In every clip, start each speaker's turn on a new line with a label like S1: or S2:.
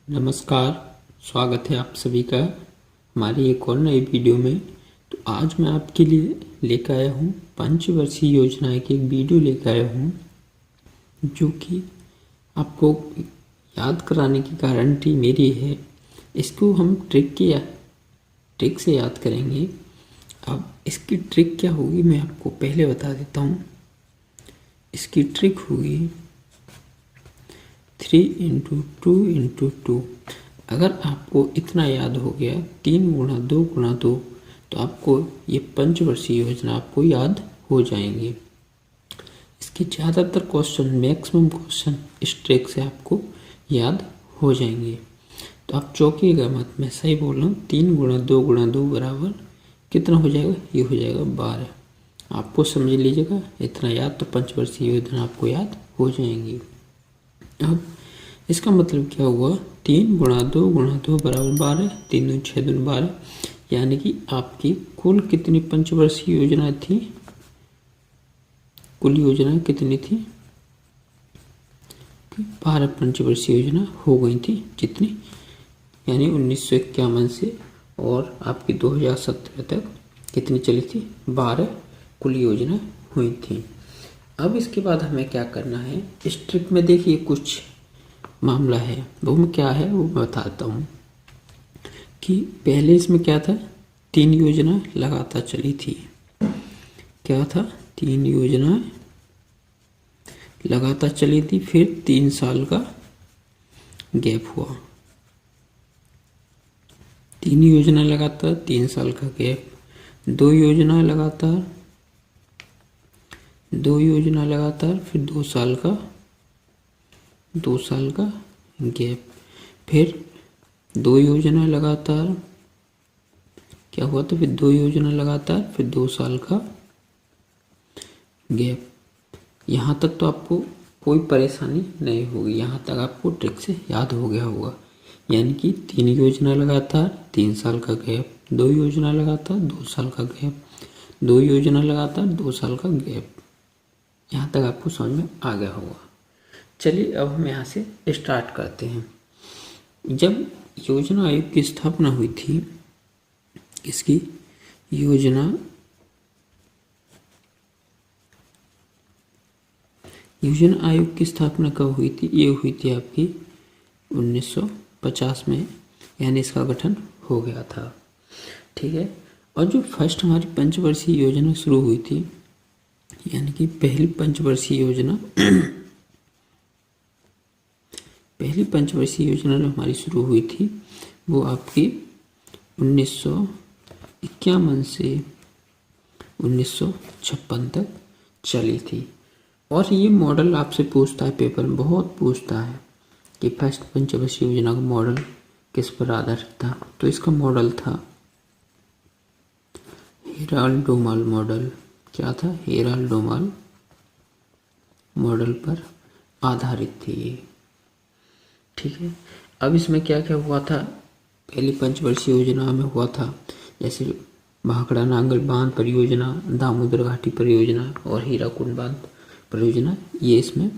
S1: नमस्कार। स्वागत है आप सभी का हमारी एक और नई वीडियो में। तो आज मैं आपके लिए लेकर आया हूँ पंचवर्षीय योजना की एक वीडियो लेकर आया हूँ, जो कि आपको याद कराने की गारंटी मेरी है। इसको हम ट्रिक से याद करेंगे। अब इसकी ट्रिक क्या होगी मैं आपको पहले बता देता हूँ। इसकी ट्रिक होगी 3 × 2 × 2। अगर आपको इतना याद हो गया 3 × 2 × 2, तो आपको ये पंचवर्षीय योजना आपको याद हो जाएंगे। इसके ज़्यादातर क्वेश्चन, मैक्सिमम क्वेश्चन इस ट्रिक से आपको याद हो जाएंगे। तो आप चौंकिएगा मत, मैं सही बोल रहा हूँ। 3 × 2 × 2 बराबर कितना हो जाएगा? ये हो जाएगा 12। आपको समझ लीजिएगा, इतना याद तो पंचवर्षीय योजना आपको याद हो जाएंगी। अब इसका मतलब क्या हुआ? 3 × 2 × 2 बराबर 12। 3 दूनी 6 दूनी 12, यानी कि आपकी कुल कितनी पंचवर्षीय योजना थी? कुल योजना कितनी थी? 12 पंचवर्षीय योजना हो गई थी। जितनी यानी 1951 से और आपकी 2017 तक कितनी चली थी? 12 कुल योजना हुई थी। अब इसके बाद हमें क्या करना है? इस ट्रिक में देखिए कुछ मामला है, वो में क्या है वो बताता हूँ। कि पहले इसमें क्या था? 3 योजना लगातार चली थी। क्या था? 3 योजना लगातार चली थी, फिर 3 साल का गैप हुआ। 3 योजना लगातार, 3 साल का गैप। 2 योजना लगातार, 2 योजना लगातार, फिर 2 साल का गैप। फिर 2 योजना लगातार, क्या हुआ? तो फिर 2 योजना लगातार, फिर 2 साल का गैप। यहाँ तक तो आपको कोई परेशानी नहीं होगी। यहाँ तक आपको ट्रिक से याद हो गया होगा। यानी कि 3 योजना लगातार, 3 साल का गैप। 2 योजना लगातार, 2 साल का गैप। 2 योजना लगातार, 2 साल का गैप। यहाँ तक आपको समझ में आ गया होगा। चलिए अब हम यहाँ से स्टार्ट करते हैं। जब योजना आयोग की स्थापना हुई थी, इसकी योजना आयोग की स्थापना कब हुई थी? ये हुई थी आपकी 1950 में, यानी इसका गठन हो गया था। ठीक है। और जो फर्स्ट हमारी पंचवर्षीय योजना शुरू हुई थी, यानी कि पहली पंचवर्षीय योजना जो हमारी शुरू हुई थी, वो आपकी 1951 से 1956 तक चली थी। और ये मॉडल आपसे पूछता है, पेपर में बहुत पूछता है कि फर्स्ट पंचवर्षीय योजना का मॉडल किस पर आधारित था। तो इसका मॉडल था हेराल्ड-डोमाल मॉडल। क्या था? हेराल्ड-डोमाल मॉडल पर आधारित थी ये। ठीक है। अब इसमें क्या क्या हुआ था? पहली पंचवर्षीय योजना में हुआ था जैसे भाखड़ा नांगल बांध परियोजना, दामोदर घाटी परियोजना और हीराकुंड बांध परियोजना। ये इसमें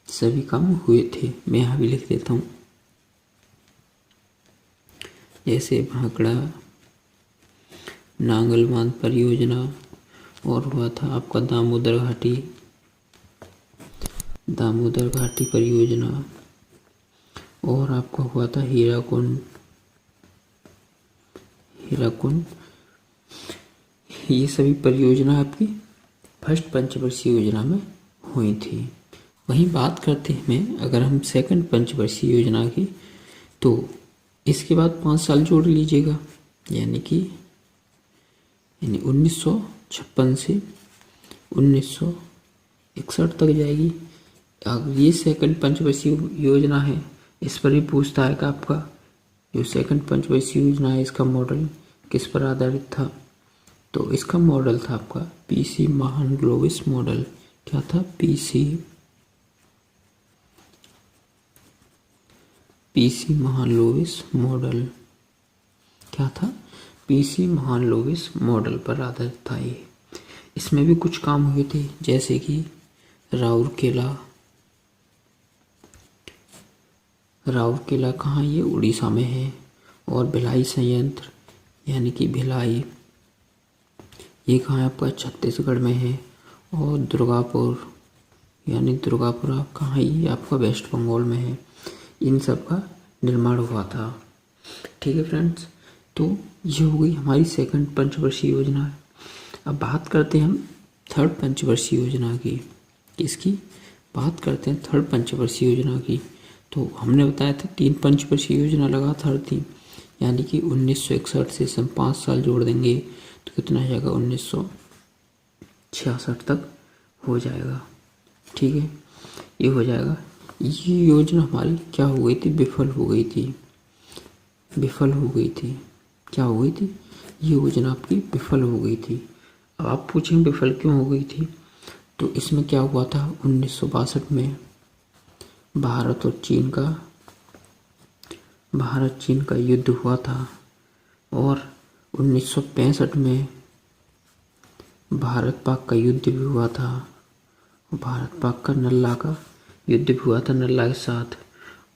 S1: सभी काम हुए थे। मैं यहाँ भी लिख देता हूँ। जैसे भाखड़ा नांगल बांध परियोजना, और हुआ था आपका दामोदर घाटी परियोजना, और आपका हुआ था हीराकुंड। ये सभी परियोजना आपकी फर्स्ट पंचवर्षीय योजना में हुई थी। वहीं बात करते हैं अगर हम सेकंड पंचवर्षीय योजना की, तो इसके बाद 5 साल जोड़ लीजिएगा, यानी 1956 से 1961 तक जाएगी। अब ये सेकंड पंचवर्षीय योजना है, इस पर ही पूछता है कि आपका जो सेकंड पंचवर्षीय योजना है, इसका मॉडल किस पर आधारित था? तो इसका मॉडल था आपका पीसी महालनोबिस मॉडल। क्या था? PC Mahalanobis model. क्या था? पीसी महालनोबिस मॉडल पर आधारित था ये। इसमें भी कुछ काम हुए थे, जैसे कि राउरकेला, राउरकेला कहाँ, ये उड़ीसा में है। और भिलाई संयंत्र यानी कि भिलाई, ये कहाँ है आपका, छत्तीसगढ़ में है। और दुर्गापुर यानी दुर्गापुरा कहाँ है, ये आपका वेस्ट बंगाल में है। इन सब का निर्माण हुआ था। ठीक है फ्रेंड्स, तो ये हो गई हमारी सेकंड पंचवर्षीय योजना। अब बात करते हैं हम थर्ड पंचवर्षीय योजना की। इसकी बात करते हैं थर्ड पंचवर्षीय योजना की। तो हमने बताया था 3 पंचवर्षीय योजना लगातार थी, यानी कि 1961 से हम 5 साल जोड़ देंगे तो कितना हो जाएगा, 1966 तक हो जाएगा। ठीक है, ये हो जाएगा। ये योजना हमारी क्या हो गई थी, विफल हो गई थी। क्या हो गई थी, ये योजना आपकी विफल हो गई थी। अब आप पूछेंगे विफल क्यों हो गई थी, तो इसमें क्या हुआ था, 1962 में भारत चीन का युद्ध हुआ था। और 1965 में भारत पाक का युद्ध भी हुआ था। भारत पाक का नल्ला का युद्ध भी हुआ था, नल्ला के साथ।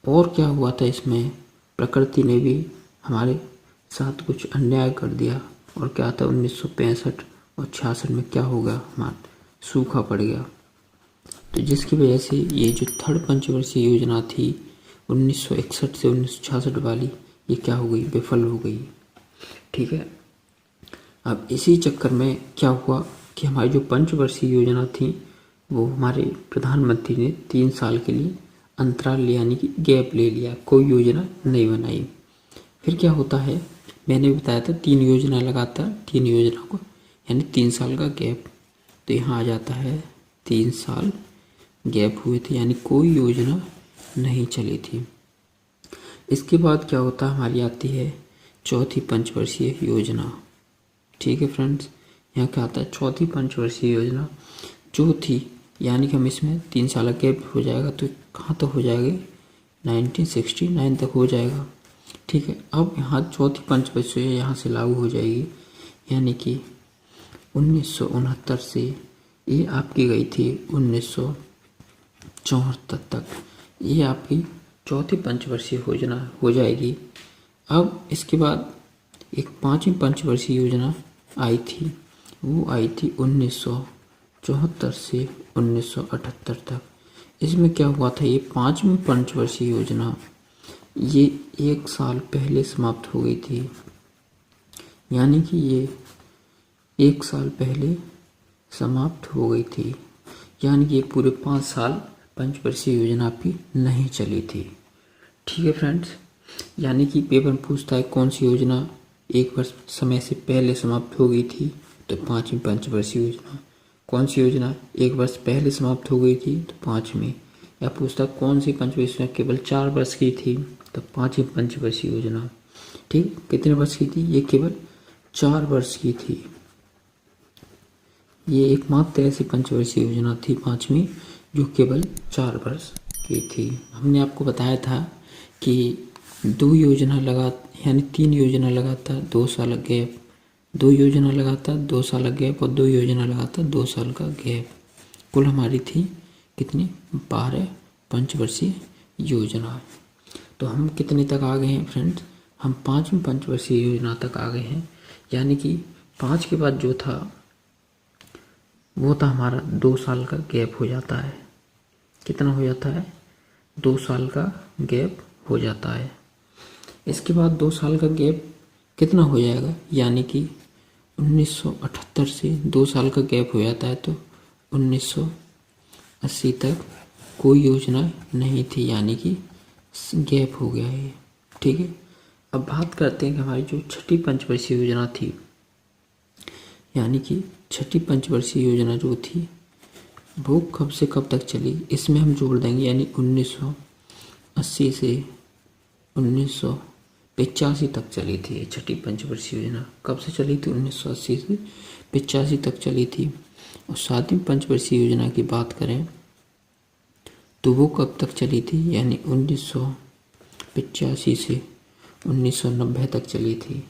S1: और क्या हुआ था, इसमें प्रकृति ने भी हमारे साथ कुछ अन्याय कर दिया। और क्या था, 1965 और 66 में क्या हो गया, हमारा सूखा पड़ गया। तो जिसकी वजह से ये जो थर्ड पंचवर्षीय योजना थी 1961 से 1966 वाली, ये क्या हो गई, विफल हो गई। ठीक है, अब इसी चक्कर में क्या हुआ कि हमारी जो पंचवर्षीय योजना थी वो हमारे प्रधानमंत्री ने 3 साल के लिए अंतराल यानी कि गैप ले लिया, कोई योजना नहीं बनाई। फिर क्या होता है, मैंने बताया था 3 योजना लगातार, 3 योजना को यानी 3 साल का गैप। तो यहाँ आ जाता है 3 साल गैप हुए थे, यानी कोई योजना नहीं चली थी। इसके बाद क्या होता है, हमारी आती है चौथी पंचवर्षीय योजना। ठीक है फ्रेंड्स, यहाँ क्या आता है, चौथी पंचवर्षीय योजना जो थी, यानी कि हम इसमें 3 साल का गैप हो जाएगा तो कहाँ तक हो जाएगा, 1969 तक हो जाएगा। ठीक है, अब यहाँ चौथी पंचवर्षीय यहाँ से लागू हो जाएगी, यानी कि 1969 से ये आपकी गई थी 1974 तक। ये आपकी चौथी पंचवर्षीय योजना हो जाएगी। अब इसके बाद एक 5वीं पंचवर्षीय योजना आई थी, वो आई थी 1974 से 1978 तक। इसमें क्या हुआ था, ये 5वीं पंचवर्षीय योजना ये 1 साल पहले समाप्त हो गई थी, यानी कि ये 1 साल पहले समाप्त हो गई थी, यानी कि ये पूरे 5 साल पंचवर्षीय योजना आपकी नहीं चली थी। ठीक है फ्रेंड्स, यानी कि पेपर में पूछता है कौन सी योजना 1 वर्ष समय से पहले समाप्त हो गई थी, तो 5वीं पंचवर्षीय योजना। कौन सी योजना 1 वर्ष पहले समाप्त हो गई थी, तो 5वीं। या पूछता है कौन सी पंचवर्षीय योजना केवल 4 वर्ष की थी, तो 5वीं पंचवर्षीय योजना। ठीक, कितने वर्ष की थी, ये केवल 4 वर्ष की थी। ये एकमात्र ऐसी पंचवर्षीय योजना थी 5वीं जो केवल 4 वर्ष की थी। हमने आपको बताया था कि 2 योजना यानी 3 योजना लगातार 2 साल गैप, 2 योजना लगातार 2 साल गैप और 2 योजना लगातार 2 साल का गैप, कुल हमारी थी कितनी, 12 पंचवर्षीय योजना। तो हम कितने तक आ गए हैं फ्रेंड्स, हम 5वीं पंचवर्षीय योजना तक आ गए हैं। यानी कि 5 के बाद जो था वो था हमारा 2 साल का गैप हो जाता है। कितना हो जाता है, 2 साल का गैप हो जाता है। इसके बाद 2 साल का गैप कितना हो जाएगा, यानी कि 1978 से 2 साल का गैप हो जाता है, तो 1980 तक कोई योजना नहीं थी, यानी कि गैप हो गया है। ठीक है, अब बात करते हैं कि हमारी जो छठी पंचवर्षीय योजना थी, यानी कि छठी पंचवर्षीय योजना जो थी वो कब से कब तक चली, इसमें हम जोड़ देंगे, यानी 1980 से 1985 तक चली थी। छठी पंचवर्षीय योजना कब से चली थी, 1980 से 85 तक चली थी। और 7वीं पंचवर्षीय योजना की बात करें तो वो कब तक चली थी, यानी 1985 से 1990 तक चली थी।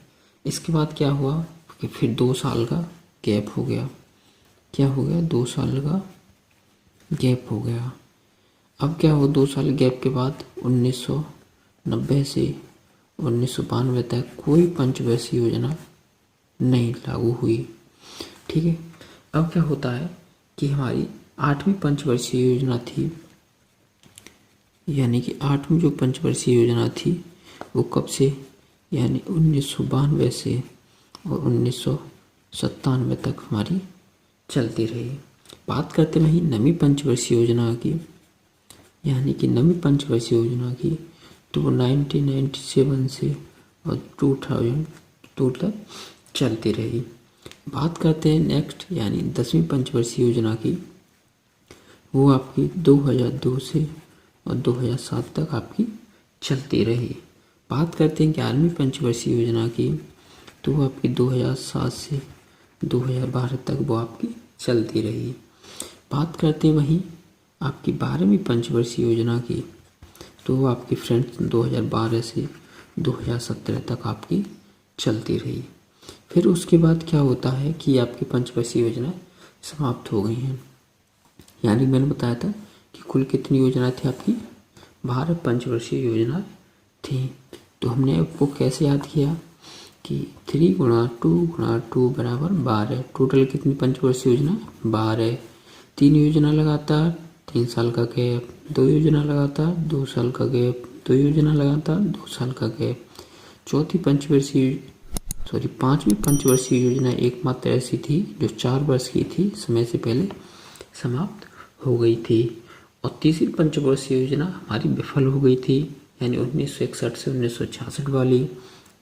S1: इसके बाद क्या हुआ कि फिर 2 साल का गैप हो गया। क्या हो गया, 2 साल का गैप हो गया। अब क्या हुआ, 2 साल गैप के बाद 1990 से 1992 तक कोई पंचवर्षीय योजना नहीं लागू हुई। ठीक है, अब क्या होता है कि हमारी 8वीं पंचवर्षीय योजना थी, यानी कि 8वीं जो पंचवर्षीय योजना थी वो कब से, यानी 1992 से और 1997 तक हमारी चलती रही। बात करते वहीं 9वीं पंचवर्षीय योजना की, यानी कि 9वीं पंचवर्षीय योजना की, तो वो 1997 से और 2002 तक चलती रही। बात करते हैं नेक्स्ट यानी 10वीं पंचवर्षीय योजना की, वो आपकी 2002 से और 2007 तक आपकी चलती रही। बात करते हैं 11वीं पंचवर्षीय योजना की, तो वो आपकी 2007 से 2012 तक वो आपकी चलती रही। बात करते हैं वहीं आपकी 12वीं पंचवर्षीय योजना की, तो वो आपकी फ्रेंड्स 2012 से 2017 तक आपकी चलती रही। फिर उसके बाद क्या होता है कि आपकी पंचवर्षीय योजना समाप्त हो गई हैं। यानी मैंने बताया था कि कुल कितनी योजना थी आपकी, 12 पंचवर्षीय योजना थी। तो हमने आपको कैसे याद किया कि 3 × 2 × 2 बराबर 12। टोटल कितनी पंचवर्षीय योजना, 12। 3 योजना लगातार 3 साल का गैप, 2 योजना लगातार 2 साल का गैप, 2 योजना लगातार 2 साल का गैप। 5वीं पंचवर्षीय योजना एकमात्र ऐसी थी जो 4 वर्ष की थी, समय से पहले समाप्त हो गई थी। और तीसरी पंचवर्षीय योजना हमारी विफल हो गई थी, यानी 1961 से 1966 वाली,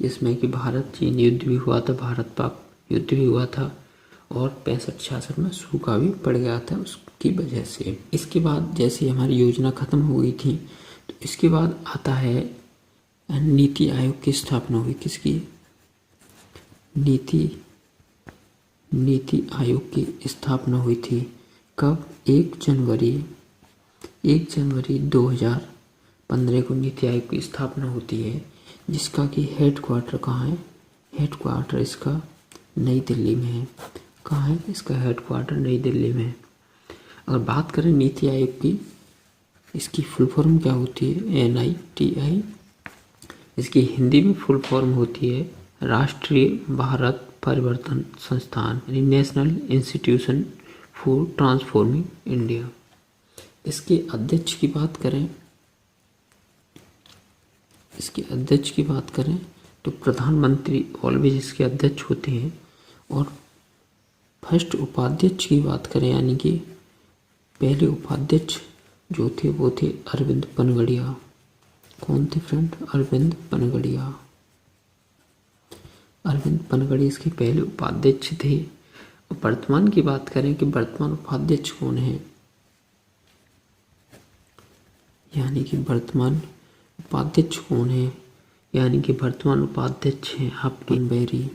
S1: जिसमें कि भारत चीन युद्ध भी हुआ था, भारत पाक युद्ध भी हुआ था और 65-66 में सूखा भी पड़ गया था उसकी वजह से। इसके बाद जैसे हमारी योजना खत्म हो गई थी, तो इसके बाद आता है नीति आयोग की स्थापना हुई। किसकी, नीति आयोग की स्थापना हुई थी। कब, 1 जनवरी 2015 को नीति आयोग की स्थापना होती है, जिसका कि हेडक्वार्टर कहाँ है, हेडक्वार्टर इसका नई दिल्ली में है। कहाँ है इसका हेडक्वार्टर, नई दिल्ली में है। अगर बात करें नीति आयोग की, इसकी फुल फॉर्म क्या होती है, NITI। इसकी हिंदी में फुल फॉर्म होती है राष्ट्रीय भारत परिवर्तन संस्थान, national institution for transforming India. इसके अध्यक्ष की बात करें, तो प्रधानमंत्री ऑलवेज इसके अध्यक्ष होते हैं। और फर्स्ट उपाध्यक्ष की बात करें, यानी कि पहले उपाध्यक्ष जो थे वो थे अरविंद पनगड़िया। कौन थे फ्रेंड, अरविंद पनगड़िया। अरविंद पनगड़िया इसके पहले उपाध्यक्ष थे। और वर्तमान की बात करें कि वर्तमान उपाध्यक्ष कौन है, यानी कि वर्तमान उपाध्यक्ष कौन है, यानी कि वर्तमान उपाध्यक्ष हैं आपके बेरी।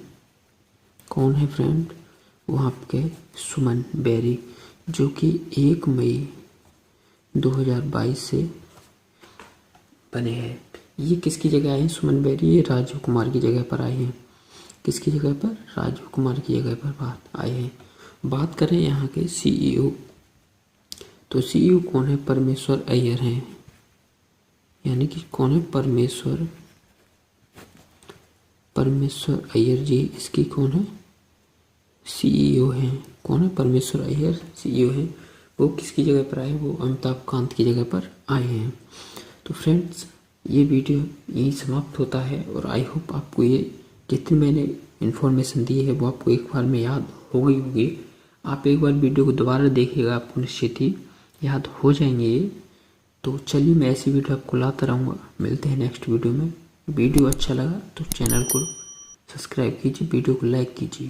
S1: कौन है फ्रेंड, वो आपके सुमन बेरी, जो कि 1 मई 2022 से बने हैं। ये किसकी जगह आए हैं, सुमन बेरी, ये राजीव कुमार की जगह पर आए हैं। किसकी जगह पर, राजीव कुमार की जगह पर बात आए हैं। बात करें यहाँ के CEO, तो CEO कौन है, परमेश्वर अय्यर हैं। यानी कि कौन है, परमेश्वर अय्यर जी इसकी कौन है, CEO हैं। कौन है, परमेश्वर अय्यर CEO हैं। वो किसकी जगह पर आए, वो अमिताभ कांत की जगह पर आए हैं। तो फ्रेंड्स, ये वीडियो यहीं समाप्त होता है और आई होप आपको ये जितनी मैंने इन्फॉर्मेशन दी है वो आपको एक बार में याद हो गई होगी। आप एक बार वीडियो को दोबारा देखिएगा, आपको निश्चित ही याद हो जाएंगे ये। तो चलिए, मैं ऐसी वीडियो आपको लाता रहूँगा। मिलते हैं नेक्स्ट वीडियो में। वीडियो अच्छा लगा तो चैनल को सब्सक्राइब कीजिए, वीडियो को लाइक कीजिए।